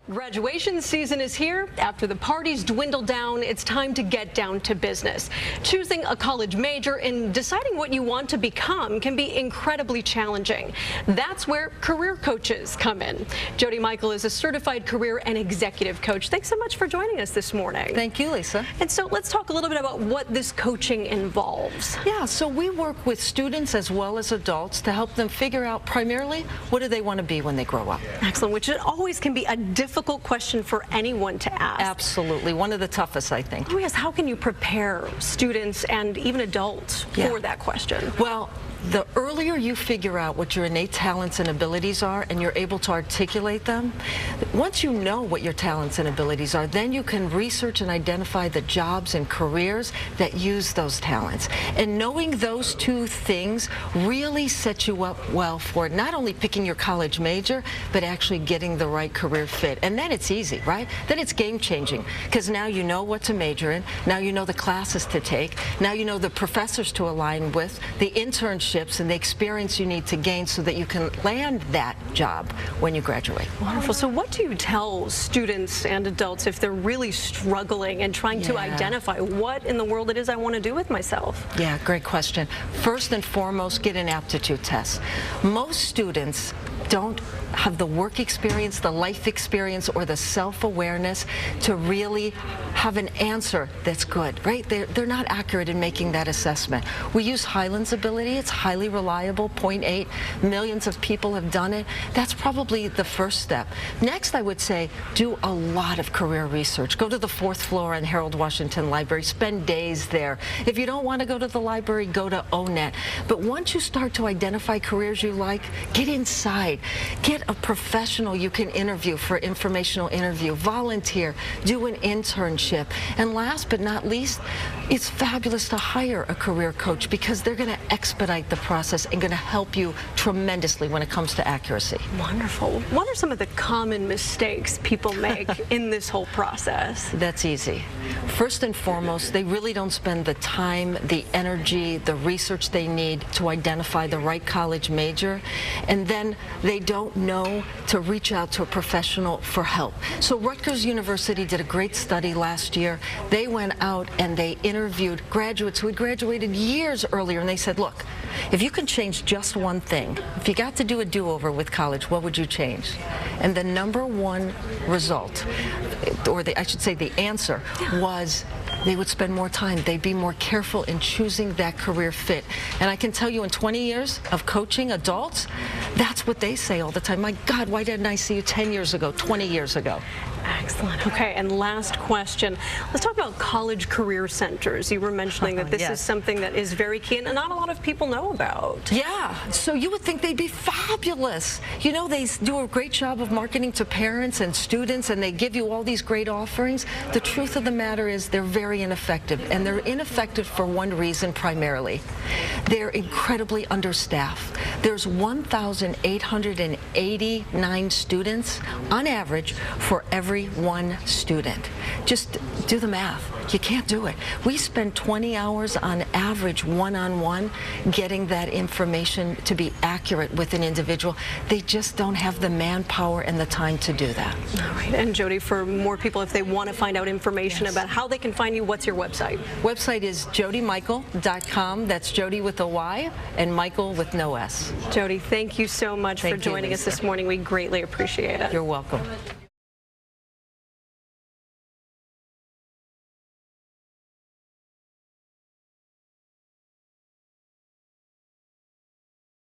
Graduation season is here. After the parties dwindle down, it's time to get down to business. Choosing a college major and deciding what you want to become can be incredibly challenging. That's where career coaches come in. Jody Michael is a certified career and executive coach. Thanks so much for joining us this morning. Thank you, Lisa. And so let's talk a little bit about what this coaching involves. Yeah, so we work with students as well as adults to help them figure out primarily what do they want to be when they grow up. Excellent, which it always can be a difficult question for anyone to ask. Absolutely, one of the toughest, I think. Oh yes, how can you prepare students and even adults for that question? Well, the earlier you figure out what your innate talents and abilities are and you're able to articulate them, once you know what your talents and abilities are, then you can research and identify the jobs and careers that use those talents. And knowing those two things really sets you up well for not only picking your college major, but actually getting the right career fit. And then it's easy, right? Then it's game-changing, because now you know what to major in, now you know the classes to take, now you know the professors to align with, the internships and the experience you need to gain so that you can land that job when you graduate. Wonderful. So what do you tell students and adults if they're really struggling and trying to identify what in the world it is I want to do with myself? Yeah, great question. First and foremost, get an aptitude test. Most students don't have the work experience, the life experience, or the self-awareness to really have an answer that's good, right? They're not accurate in making that assessment. We use Highland's ability. It's highly reliable, 0.8. Millions of people have done it. That's probably the first step. Next, I would say, do a lot of career research. Go to the 4th floor in Harold Washington Library. Spend days there. If you don't want to go to the library, go to ONET. But once you start to identify careers you like, get inside. Get a professional you can interview for informational interview. Volunteer. Do an internship. And last but not least, it's fabulous to hire a career coach because they're going to expedite the process and going to help you tremendously when it comes to accuracy. Wonderful. What are some of the common mistakes people make in this whole process? That's easy. First and foremost, they really don't spend the time, the energy, the research they need to identify the right college major, and then they don't know to reach out to a professional for help. So Rutgers University did a great study last year. They went out and they interviewed graduates who had graduated years earlier, and they said, look, if you can change just one thing, if you got to do a do-over with college, what would you change? And the #1 result, or I should say the answer, was they would spend more time. They'd be more careful in choosing that career fit. And I can tell you in 20 years of coaching adults, that's what they say all the time. My God, why didn't I see you 10 years ago, 20 years ago? Excellent. Okay, and last question. Let's talk about college career centers. You were mentioning that this is something that is very key and not a lot of people know about. Yeah, so you would think they'd be fabulous. You know, they do a great job of marketing to parents and students, and they give you all these great offerings. The truth of the matter is they're very ineffective, and they're ineffective for one reason primarily. They're incredibly understaffed. There's 1,889 students on average for every one student. Just do the math. You can't do it. We spend 20 hours on average one-on-one getting that information to be accurate with an individual. They just don't have the manpower and the time to do that. All right. And Jody, for more people, if they want to find out information about how they can find you, what's your website? Website is jodymichael.com. That's Jody with a Y and Michael with no S. Jody, thank you so much for joining us this morning. We greatly appreciate it. You're welcome.